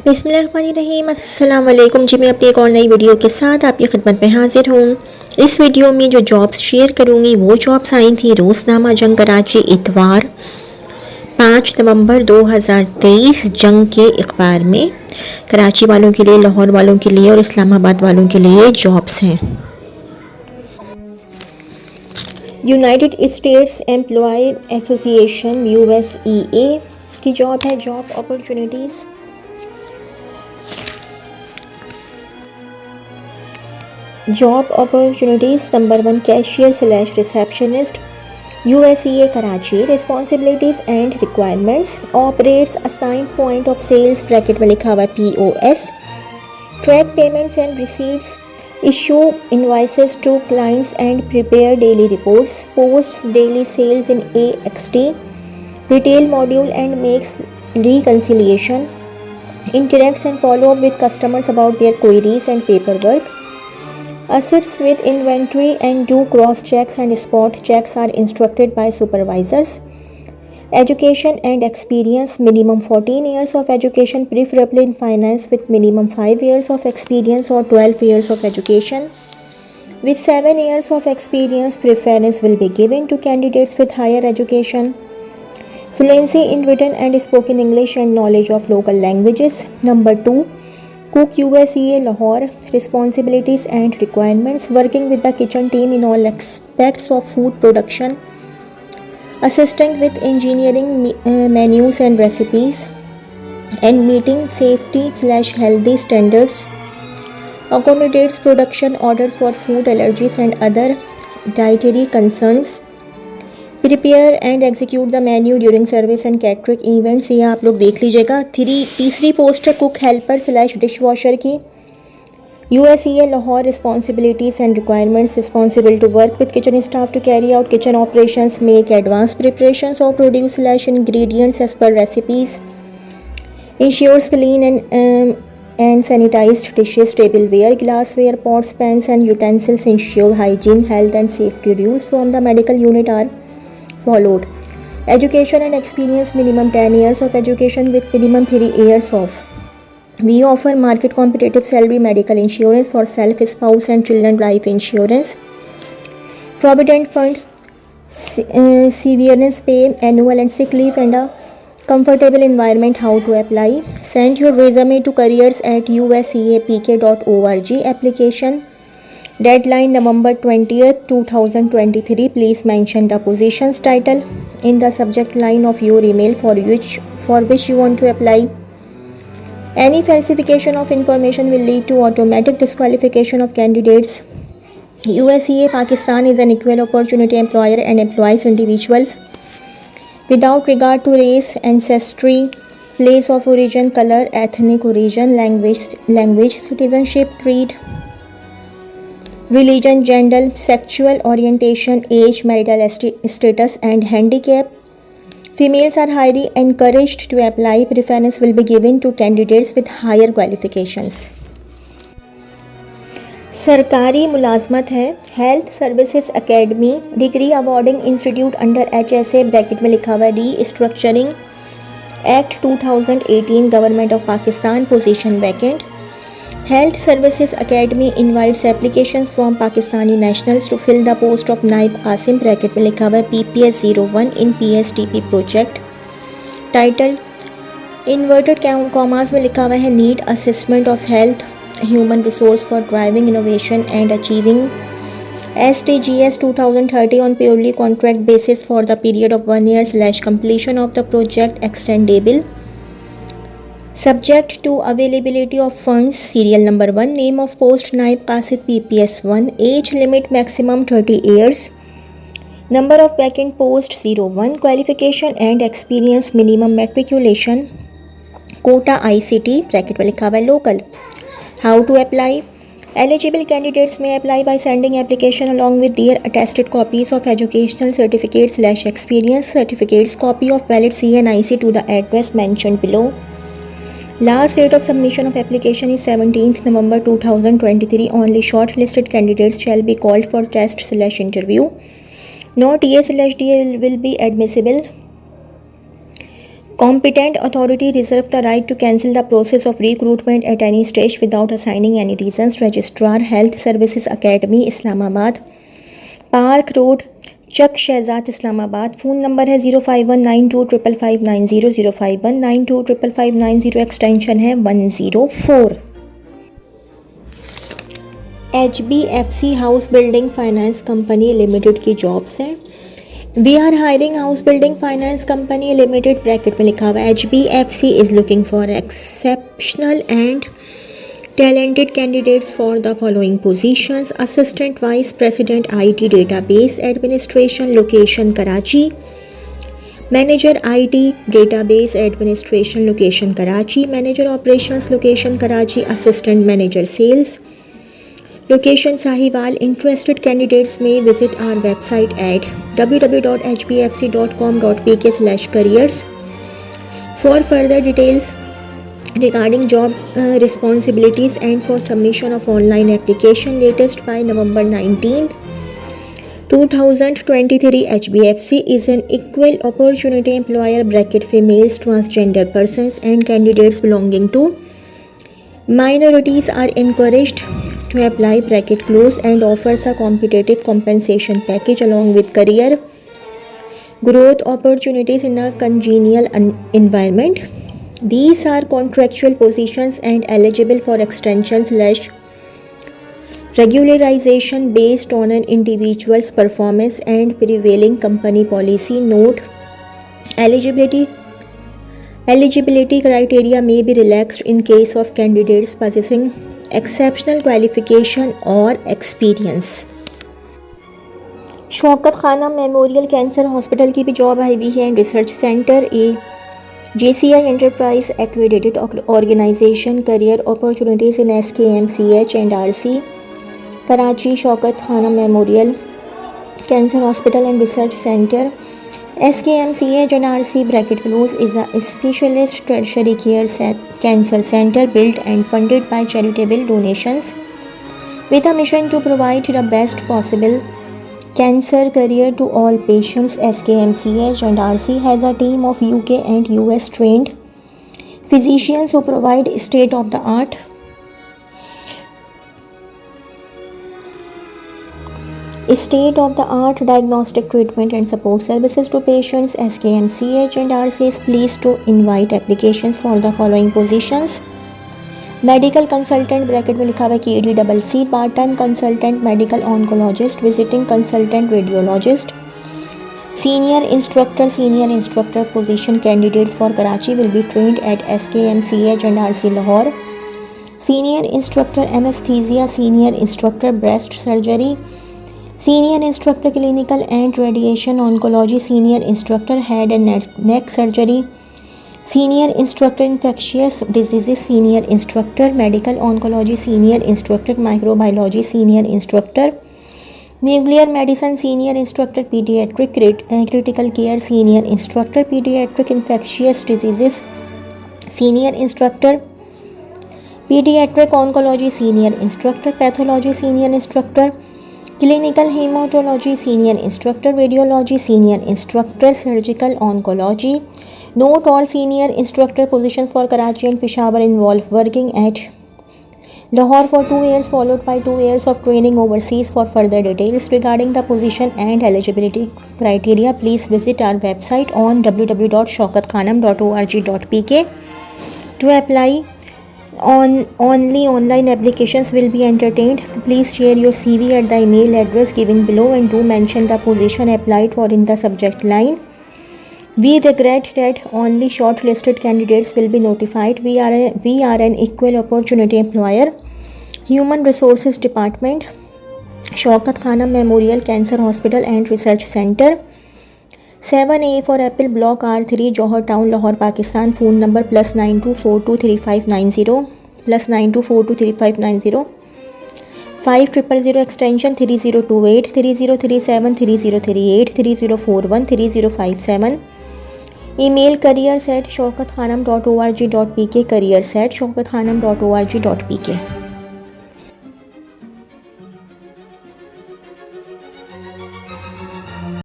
बिस्मिल्लाहिर्रहमानिर्रहीम। अस्सलाम वालेकुम जी। मैं अपनी एक और नई वीडियो के साथ आपकी खिदमत में हाजिर हूँ। इस वीडियो में जो जॉब्स शेयर करूँगी वो जॉब्स आई थी रोज़नामा जंग कराची इतवार 5 नवंबर 2023 जंग के अखबार में। कराची वालों के लिए, लाहौर वालों के लिए और इस्लामाबाद वालों के लिए जॉब्स हैं। United States employ association (USEA) की जॉब है। Job opportunities number 1 cashier receptionist USEA Karachi. Responsibilities and requirements operates assigned point of sales bracket में लिखा हुआ POS, track payments and receipts, issue invoices to clients and prepare daily reports, posts daily sales in AXT retail module and makes reconciliation, interacts and follow up with customers about their queries and paperwork, assists with inventory and do cross checks and spot checks are instructed by supervisors. Education and experience minimum 14 years of education, preferably in finance with minimum 5 years of experience or 12 years of education. With 7 years of experience, preference will be given to candidates with higher education. Fluency in written and spoken English and knowledge of local languages. Number 2, cook USEA Lahore. Responsibilities and requirements: working with the kitchen team in all aspects of food production, assisting with engineering menus and recipes, and meeting safety/healthy standards, accommodates production orders for food allergies and other dietary concerns, prepare and execute the menu during service and catering events. ये आप लोग देख लीजिएगा। तीसरी post है cook helper dish washer की। USEA Lahore. Responsibilities and requirements: responsible to work with kitchen staff to carry out kitchen operations, make advance preparations और produce ingredients as per recipes, ensures clean and sanitized dishes, tableware, glassware, pots, pans and utensils, ensure hygiene, health and safety rules from the medical unit are followed. Education and experience minimum 10 years of education with minimum 3 years of. We offer market competitive salary, medical insurance for self, spouse and children, life insurance, provident fund, severance pay, annual and sick leave and a comfortable environment. How to apply: send your resume to careers@useapk.org. Application deadline November 20th 2023. Please mention the position's title in the subject line of your email for which you want to apply. Any falsification of information will lead to automatic disqualification of candidates. USEA Pakistan is an equal opportunity employer and employs individuals without regard to race, ancestry, place of origin, color, ethnic origin, language, citizenship, creed, religion, gender, sexual orientation, age, marital status and handicap. Females are highly encouraged to apply. Preference will be given to candidates with higher qualifications. सरकारी मुलाजमत है। Health services academy degree awarding institute under HSA bracket में लिखा हुआ है restructuring act 2018 government of Pakistan. Position vacant. Health Services Academy invites applications from Pakistani nationals to fill the post of नाइब कासिम bracket में लिखा हुआ है PPS 01 in PSTP project. Title inverted commas में लिखा हुआ है need assessment of health human resource for driving innovation and achieving SDGs 2030 on purely contract basis for the period of 1 year/completion of the project extendable. Subject to availability of funds. Serial number 1. Name of post Naib Qasid PPS 1. Age limit maximum 30 years. Number of vacant post 01. Qualification and experience minimum matriculation. Quota ICT bracket में लिखा हुआ है local. How to apply? Eligible candidates may apply by sending application along with their attested copies of educational certificates/experience certificates, copy of valid CNIC to the address mentioned below. Last date of submission of application is 17th November 2023. Only shortlisted candidates shall be called for test/interview. No TA/DA will be admissible. Competent authority reserve the right to cancel the process of recruitment at any stage without assigning any reasons. Registrar, Health Services Academy, Islamabad, Park Road, Chak Shehzad, Islamabad. Phone number है 051925590, 051925590, extension है 104. HBFC house building finance company limited की jobs हैं. We are hiring house building finance company limited, bracket में लिखा हुआ है HBFC is looking for exceptional and talented candidates for the following positions: Assistant Vice President IT Database Administration, location Karachi; Manager IT Database Administration, location Karachi; Manager Operations, location Karachi; Assistant Manager Sales, location Sahiwal. Interested candidates may visit our website at www.hbfc.com.pk/careers for further details regarding job responsibilities and for submission of online application latest by November 19th, 2023. HBFC is an equal opportunity employer, bracket females, transgender persons and candidates belonging to minorities are encouraged to apply, bracket close, and offers a competitive compensation package along with career growth opportunities in a congenial environment. These are contractual positions and eligible for extension/regularization based on an individual's performance and prevailing company policy. Note: eligibility criteria may be relaxed in case of candidates possessing exceptional qualification or experience. Shaukat Khanum memorial cancer hospital की भी job आई हुई है and research centre. JCI Enterprise accredited organization, career opportunities in SKMCH and RC, Karachi. Shaukat Khanam Memorial Cancer Hospital and Research Center, SKMCH and RC, bracket close, is a specialist tertiary care cancer center built and funded by charitable donations with a mission to provide the best possible cancer career to all patients. SKMCH and RC has a team of UK and US trained physicians who provide state-of-the-art diagnostic treatment and support services to patients. SKMCH and RC is pleased to invite applications for the following positions: medical consultant, bracket में लिखा हुआ है KDCC, part time consultant medical oncologist, visiting consultant radiologist, senior instructor position. Candidates for Karachi will be trained at SKMCH and RC Lahore. Senior instructor anaesthesia, senior instructor breast surgery, senior instructor clinical and radiation oncology, senior instructor head and neck surgery, senior instructor infectious diseases, senior instructor medical oncology, senior instructor microbiology, senior instructor nuclear medicine, senior instructor paediatric critical care, senior instructor paediatric infectious diseases, senior instructor paediatric oncology, senior instructor pathology, senior instructor clinical haematology, senior instructor radiology, senior instructor surgical oncology. Note: all senior instructor positions for Karachi and Peshawar involve working at Lahore for 2 years followed by 2 years of training overseas. For further details regarding the position and eligibility criteria, please visit our website on www.shaukatkhanam.org.pk. To apply, only online applications will be entertained. Please share your CV at the email address given below and do mention the position applied for in the subject line. We regret that only shortlisted candidates will be notified. We are an equal opportunity employer. Human Resources Department, Shaukat Khanam Memorial Cancer Hospital and Research Center, 7A for Apple, Block R3, Johar Town, Lahore, Pakistan. Phone number +92423590, +92423590, 5000 extension 3028, 3037, 3038, 3041, 3057. Email careers@shaukathanam.org.pk, careers@shaukathanam.org.pk.